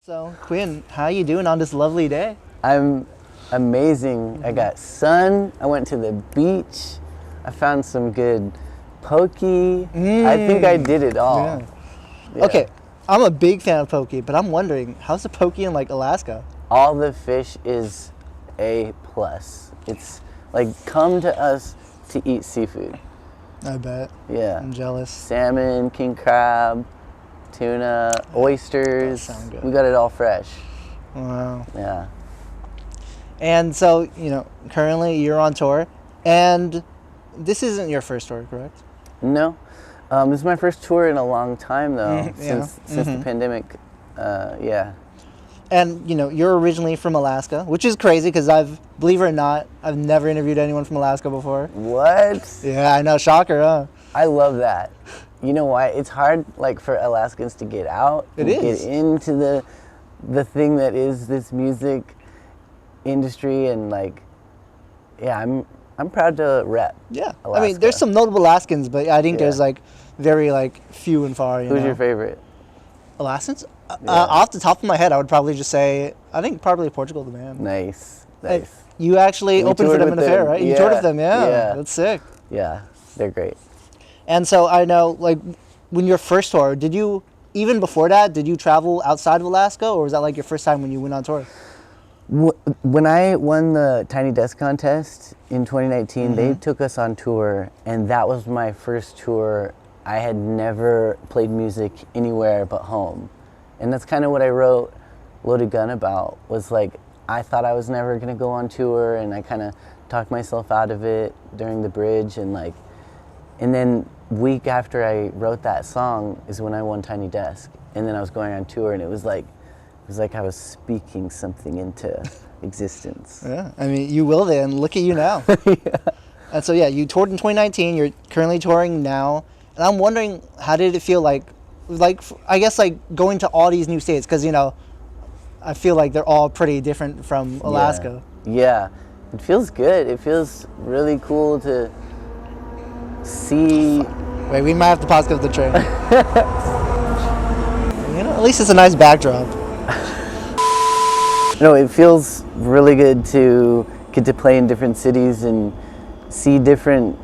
So, Quinn, how you doing on this lovely day? I'm amazing. I got sun. I went to the beach. I found some good poke. I think I did it all. Yeah. Yeah. Okay, I'm a big fan of poke, but I'm wondering, how's the poke in like Alaska? All the fish is A+. It's like, come to us to eat seafood. I bet. Yeah. I'm jealous. Salmon, king crab, tuna, oysters. That sound good. We got it all fresh. Wow. Yeah. And so, currently you're on tour, and this isn't your first tour, correct? No. This is my first tour in a long time, though, Yeah. since the pandemic. Yeah. And, you're originally from Alaska, which is crazy because believe it or not, I've never interviewed anyone from Alaska before. What? Yeah, I know, shocker, huh? I love that. You know why? It's hard, like, for Alaskans to get out. It and is. Get into the thing that is this music industry, and like, yeah, I'm proud to rep. Yeah. Alaska. I mean, there's some notable Alaskans, but I think there's Yeah. like very like few and far. Who's your favorite? Alaskans? Yeah. Off the top of my head, I would probably just say I think probably Portugal the Man. Nice. Hey, Nice. you actually We opened for toured them in with a fair, them. right? You Yeah. toured with them, yeah. Yeah. That's sick. Yeah, they're great. And so I know, like, when your first tour, even before that, did you travel outside of Alaska, or was that like your first time when you went on tour? When I won the Tiny Desk contest in 2019, they took us on tour, and that was my first tour. I had never played music anywhere but home. And that's kind of what I wrote Loaded Gun about, was like, I thought I was never going to go on tour, and I kind of talked myself out of it during the bridge, and then week after I wrote that song is when I won Tiny Desk. And then I was going on tour, and it was like I was speaking something into existence. Yeah, I mean, you will then. Look at you now. Yeah. And so, yeah, you toured in 2019. You're currently touring now. And I'm wondering, how did it feel like I guess, like, going to all these new states? Because, I feel like they're all pretty different from Alaska. Yeah, it feels good. It feels really cool to see. Wait, we might have to pause because of the train. At least it's a nice backdrop. No, it feels really good to get to play in different cities and see different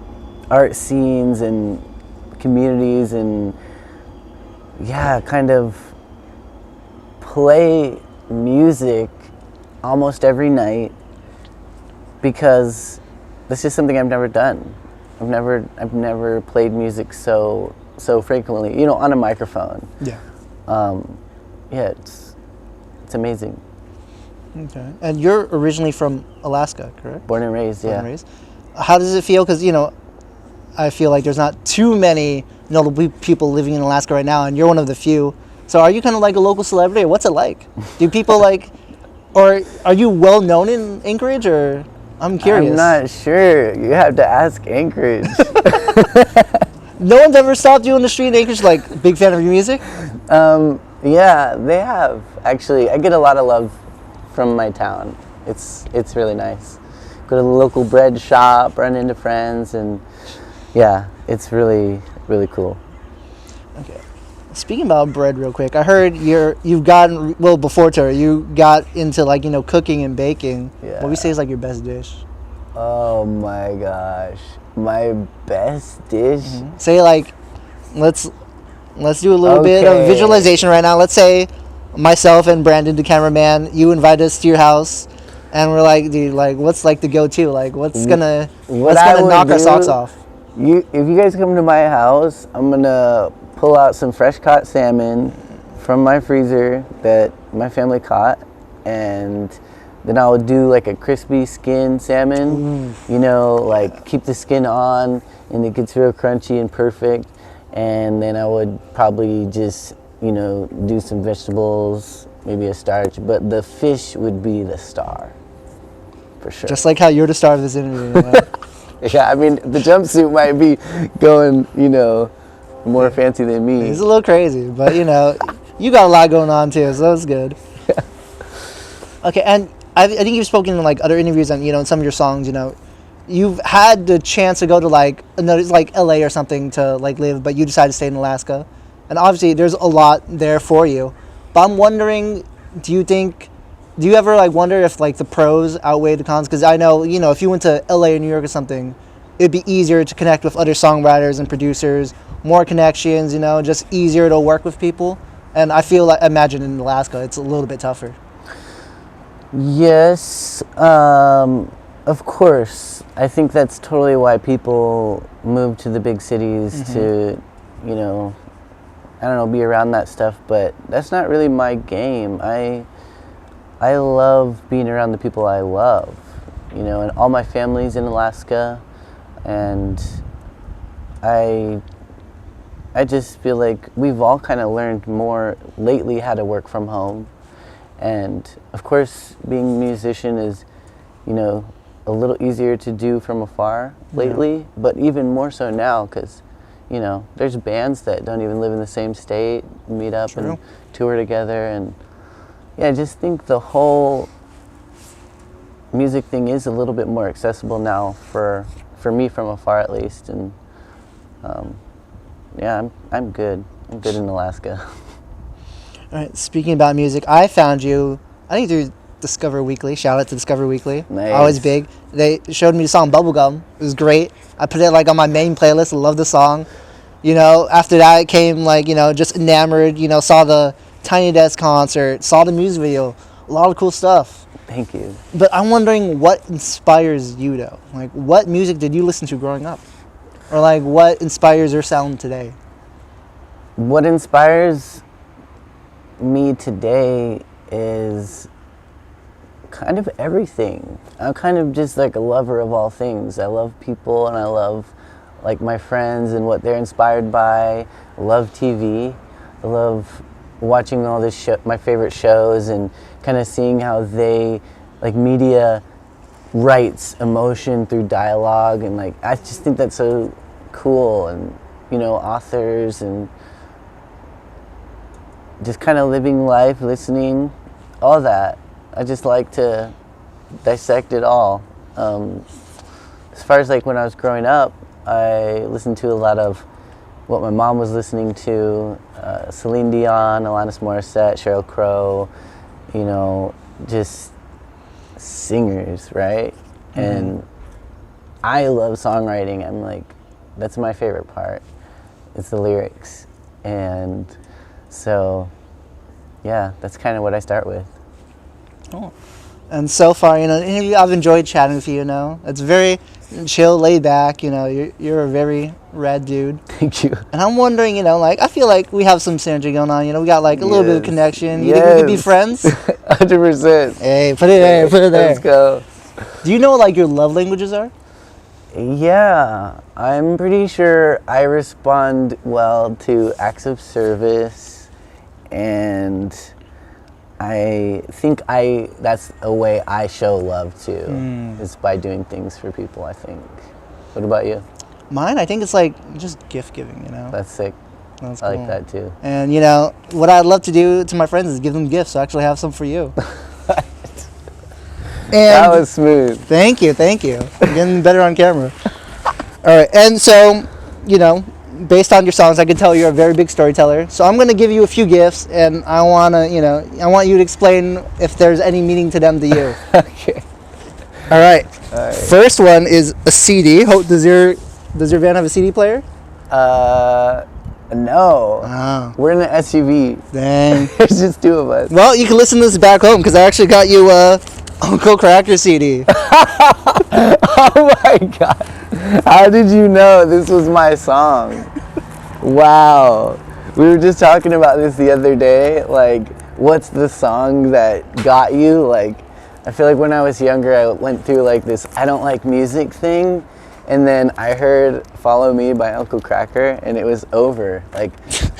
art scenes and communities, and yeah, kind of play music almost every night, because this is something I've never done. I've never played music so frequently, on a microphone. Yeah. Yeah, it's amazing. Okay. And you're originally from Alaska, correct? Born and raised, Born yeah. and raised. How does it feel? Because, I feel like there's not too many notable people living in Alaska right now, and you're one of the few. So are you kind of like a local celebrity, or what's it like? Do people or are you well known in Anchorage, or I'm curious. I'm not sure. You have to ask Anchorage. No one's ever stopped you on the street in Anchorage, like, big fan of your music? Yeah, they have. Actually, I get a lot of love from my town. It's really nice. Go to the local bread shop, run into friends, and yeah, it's really, really cool. Okay. Speaking about bread real quick, I heard before tour, you got into cooking and baking. Yeah. What would you say is like your best dish? Oh my gosh. My best dish? Say let's do a little bit of Okay. visualization right now. Let's say myself and Brandon, the cameraman, you invite us to your house, and we're like, dude, what's the go-to? What's gonna knock our socks off? If you guys come to my house, I'm gonna pull out some fresh caught salmon from my freezer that my family caught, and then I'll do a crispy skin salmon. Keep the skin on, and it gets real crunchy and perfect. And then I would probably just do some vegetables, maybe a starch, but the fish would be the star, for sure. Just like how you're the star of this interview. Yeah, I mean, the jumpsuit might be going, more fancy than me. It's a little crazy, but you got a lot going on too, so that's good. Yeah. Okay, and I think you've spoken in other interviews and in some of your songs, you've had the chance to go to LA or something to live, but you decided to stay in Alaska. And obviously there's a lot there for you. But I'm wondering, do you ever like wonder if like the pros outweigh the cons? Because I know, you know, if you went to LA or New York or something, it'd be easier to connect with other songwriters and producers, more connections, you know, just easier to work with people. And I feel like, imagine in Alaska, it's a little bit tougher. Yes, of course. I think that's totally why people move to the big cities to, you know, I don't know, be around that stuff. But that's not really my game. I love being around the people I love, you know, and all my family's in Alaska, and I just feel like we've all kind of learned more lately how to work from home. And of course, being a musician is, you know, a little easier to do from afar lately, but even more so now because, you know, there's bands that don't even live in the same state, meet up and tour together. And yeah, I just think the whole music thing is a little bit more accessible now for me from afar at least. And yeah, I'm good. I'm good in Alaska. All right, speaking about music, I found you, I think through Discover Weekly. Shout out to Discover Weekly. Nice. Always big. They showed me the song Bubblegum. It was great. I put it like on my main playlist. I love the song. You know, after that it came like, you know, just enamored, you know, saw the Tiny Desk concert, saw the music video. A lot of cool stuff. Thank you. But I'm wondering what inspires you though? Like what music did you listen to growing up? Or like what inspires your sound today? What inspires me today is kind of everything. I'm kind of just like a lover of all things. I love people and I love like my friends and what they're inspired by. I love TV. I love watching all this my favorite shows and kind of seeing how they like media writes emotion through dialogue, and like I just think that's so cool. And you know, authors and just kind of living life, listening, all that. I just like to dissect it all. As far as like when I was growing up, I listened to a lot of what my mom was listening to, Celine Dion, Alanis Morissette, Sheryl Crow, you know, just singers, right? And I love songwriting. I'm like, that's my favorite part. It's the lyrics. And so, yeah, that's kind of what I start with. Cool. And so far, you know, the interview, I've enjoyed chatting with you, you know. It's very chill, laid back, you know. You're a very rad dude. Thank you. And I'm wondering, you know, like, I feel like we have some synergy going on, you know. We got, like, a little bit of connection. You think we could be friends? 100%. Hey, put it there, put it there. Let's go. Do you know what, like, your love languages are? Yeah, I'm pretty sure I respond well to acts of service, and I think that's a way I show love too, is by doing things for people, I think. What about you? Mine, I think it's like just gift giving, you know. That's sick. That's I cool. like that too. And, you know, what I'd love to do to my friends is give them gifts. So I actually have some for you. That was smooth. Thank you, thank you. I'm getting better on camera. All right, and so, you know, based on your songs, I can tell you're a very big storyteller. So I'm going to give you a few gifts, and I want to, you know, I want you to explain if there's any meaning to them to you. Okay. All right. All right. First one is a CD. Does your van have a CD player? No. Oh. We're in an SUV. Dang. There's just two of us. Well, you can listen to this back home because I actually got you Uncle Kracker CD. Oh my God. How did you know this was my song? Wow. We were just talking about this the other day. Like, what's the song that got you? Like, I feel like when I was younger, I went through like this I don't like music thing. And then I heard Follow Me by Uncle Kracker, and it was over. Like,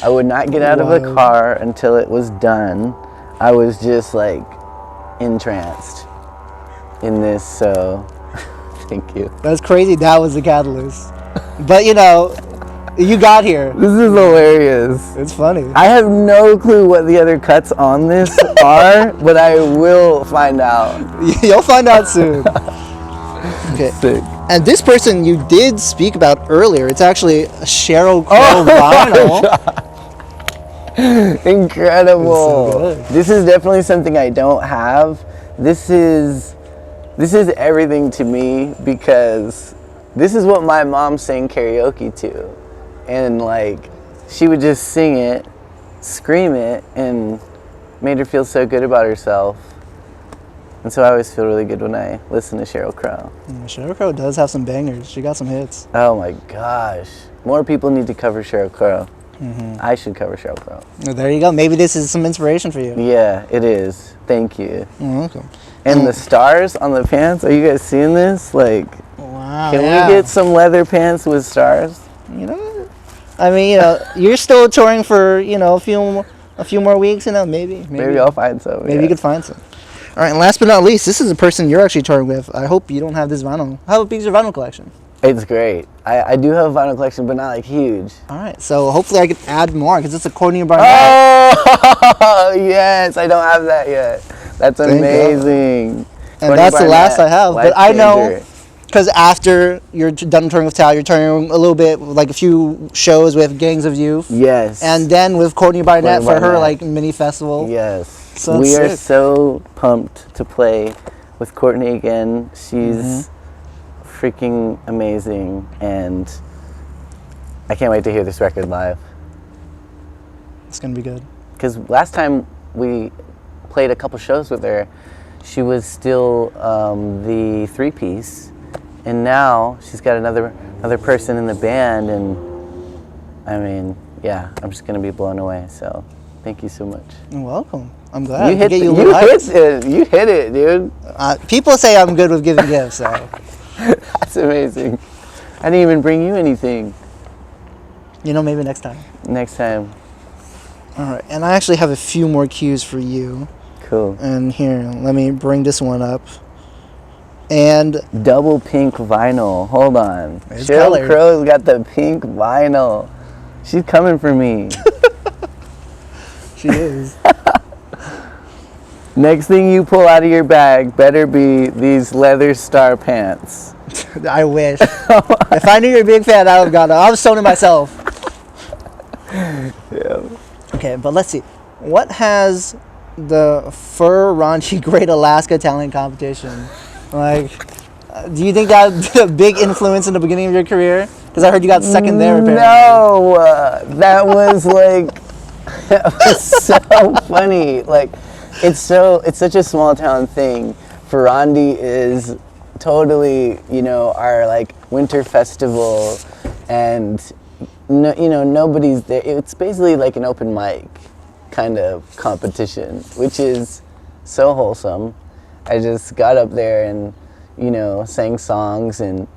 I would not get out of the car until it was done. I was just like entranced in this, so thank you. That's crazy. That was the catalyst. But, you know, you got here. This is hilarious. It's funny. I have no clue what the other cuts on this are, but I will find out. You'll find out soon. Okay. Sick. And this person you did speak about earlier, it's actually a Sheryl Crow vinyl. Incredible. So good. This is definitely something I don't have. This is everything to me because this is what my mom sang karaoke to. And like she would just sing it, scream it, and made her feel so good about herself. And so I always feel really good when I listen to Sheryl Crow. Sheryl Crow does have some bangers. She got some hits. Oh my gosh. More people need to cover Sheryl Crow. I should cover Sheryl Crow. Well, there you go. Maybe this is some inspiration for you. Yeah, it is. Thank you. You're welcome. And the stars on the pants, are you guys seeing this? Like, Wow. can yeah. we get some leather pants with stars? You know, I mean, you're still touring for a few more weeks. Maybe I'll find some. Maybe you could find some. All right, and last but not least, this is a person you're actually touring with. I hope you don't have this vinyl. How big is your vinyl collection? It's great. I do have a vinyl collection, but not like huge. All right, so hopefully I could add more because it's a Courtney Barnett. Oh, yes. I don't have that yet. That's amazing. And that's the last I have. But I know, because after you're done touring with Tal, you're touring a little bit, like a few shows with Gangs of Youth. Yes. And then with Courtney Barnett for her like mini festival. Yes. So we are so pumped to play with Courtney again. She's freaking amazing, and I can't wait to hear this record live. It's gonna be good. Because last time we played a couple shows with her, she was still the three-piece, and now she's got another person in the band, and I mean, yeah, I'm just gonna be blown away. So, thank you so much. You're welcome. I'm glad. You hit it, dude. People say I'm good with giving gifts, so. That's amazing. I didn't even bring you anything. Maybe next time. Next time. All right, and I actually have a few more cues for you. Cool. And here, let me bring this one up. And double pink vinyl. Hold on. Sheryl Crow's got the pink vinyl. She's coming for me. She is. Next thing you pull out of your bag better be these leather star pants. I wish. If I knew you're a big fan, I would have gone. I was stoning myself. Yeah. Okay, but let's see. What has the Fur Raunchy Great Alaska Talent Competition? Like, do you think that had a big influence in the beginning of your career? Because I heard you got second there, apparently. No, that was like, that was so funny. Like, it's such a small town thing. Ferrandi is totally, our like winter festival, and nobody's there. It's basically like an open mic kind of competition, which is so wholesome. I just got up there and sang songs, and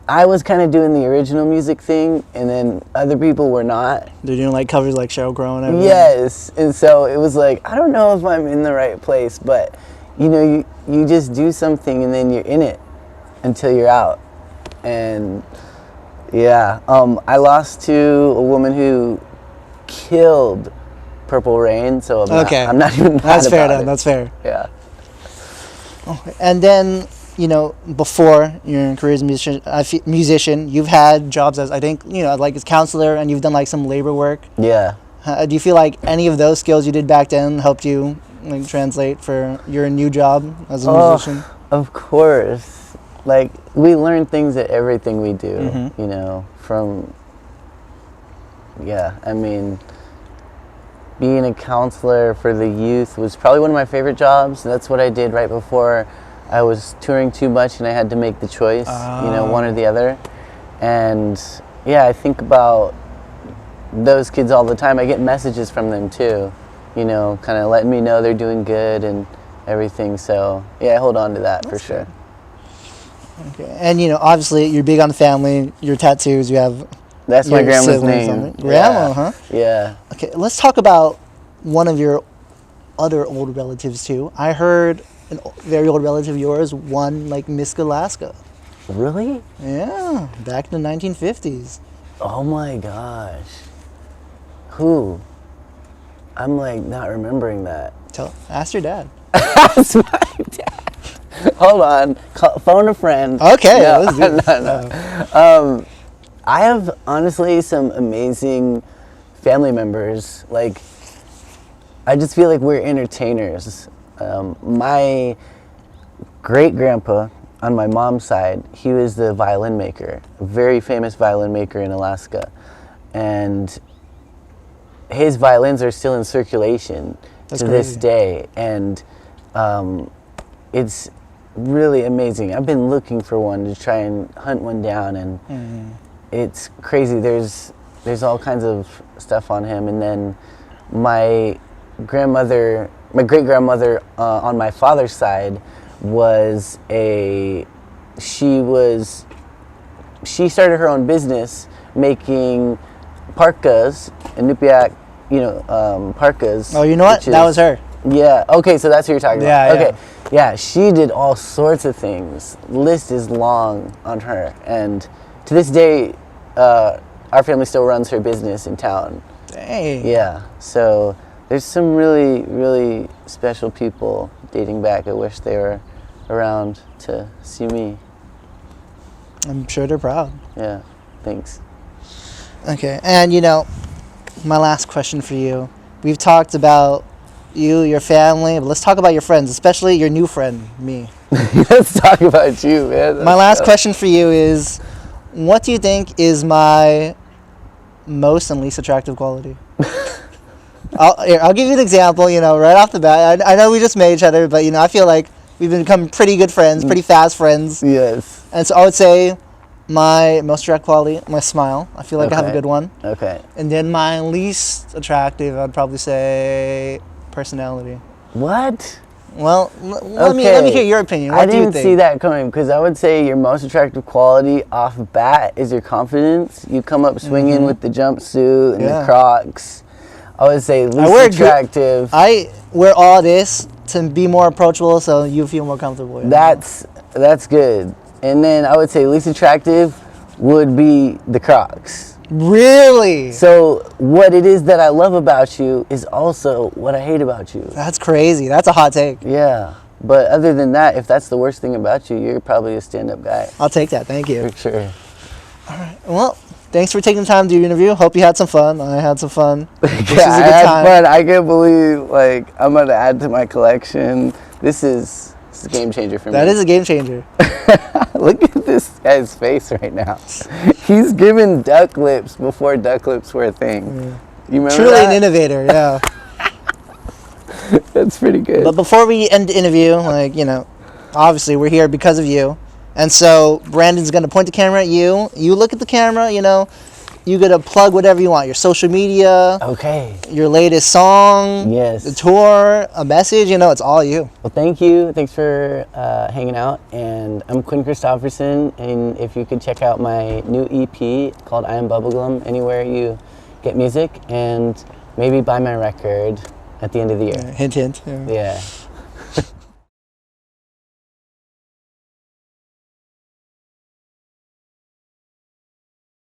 I was kind of doing the original music thing, and then other people were not. They're doing like covers like Sheryl Crow and everything. Yes, and so it was like, I don't know if I'm in the right place, but you just do something and then you're in it until you're out. And yeah, I lost to a woman who killed Purple Rain, so I'm not even mad That's fair about then. it. That's fair. Yeah. Okay. And then before your career as a musician, you've had jobs as, I think, like as counselor, and you've done like some labor work. Yeah. Do you feel like any of those skills you did back then helped you like translate for your new job as a musician? Of course. Like, we learn things at everything we do, I mean, being a counselor for the youth was probably one of my favorite jobs. That's what I did right before I was touring too much and I had to make the choice, one or the other. And yeah, I think about those kids all the time. I get messages from them too, kind of letting me know they're doing good and everything. So yeah, I hold on to that for sure. Okay. And obviously you're big on the family, your tattoos, you have. That's my grandma's name. Grandma, huh? Yeah. Okay, let's talk about one of your other old relatives too. I heard a very old relative of yours won like Miss Alaska. Really? Yeah, back in the 1950s. Oh my gosh. Who? I'm like not remembering that. Ask your dad. Ask my dad. Hold on. Phone a friend. Okay, no, let's do this. I have honestly some amazing family members. Like, I just feel like we're entertainers. My great-grandpa on my mom's side, he was the violin maker, a very famous violin maker in Alaska. And his violins are still in circulation to this day. And it's really amazing. I've been looking for one to try and hunt one down, and it's crazy. There's all kinds of stuff on him. And then my great-grandmother on my father's side she started her own business making parkas and Nupiaq, parkas. Oh, you know what? That was her. Yeah. Okay, so that's what you're talking about. Yeah. Okay. Yeah, she did all sorts of things. The list is long on her, and to this day, our family still runs her business in town. Dang. Yeah. So there's some really, really special people dating back. I wish they were around to see me. I'm sure they're proud. Yeah. Thanks. Okay, and my last question for you. We've talked about you, your family, but let's talk about your friends, especially your new friend, me. Let's talk about you, man. My last question for you is, what do you think is my most and least attractive quality? I'll give you an example, right off the bat. I know we just met each other, but, I feel like we've become pretty good friends, pretty fast friends. Yes. And so I would say my most attractive quality, my smile. I feel like I have a good one. Okay. And then my least attractive, I'd probably say personality. What? Well, let me hear your opinion. What do you think? I didn't see that coming, because I would say your most attractive quality off bat is your confidence. You come up swinging with the jumpsuit and the Crocs. I would say least attractive. I wear all this to be more approachable, so you feel more comfortable. That's good. And then I would say least attractive would be the Crocs. Really? So what it is that I love about you is also what I hate about you. That's crazy. That's a hot take. Yeah. But other than that, if that's the worst thing about you, you're probably a stand-up guy. I'll take that. Thank you. For sure. All right. Well, thanks for taking the time to do the interview. Hope you had some fun. I had some fun. I had fun. I can't believe, I'm going to add to my collection. This is a game changer for me. That is a game changer. Look at this guy's face right now. He's giving duck lips before duck lips were a thing. Yeah. You remember Truly that? an innovator, yeah. That's pretty good. But before we end the interview, obviously we're here because of you. And so Brandon's going to point the camera at you. You look at the camera, you get to plug whatever you want. Your social media. Okay. Your latest song. Yes. The tour, a message, it's all you. Well, thank you. Thanks for hanging out. And I'm Quinn Christopherson. And if you could check out my new EP called I Am Bubblegum anywhere you get music, and maybe buy my record at the end of the year. Hint, hint. Yeah.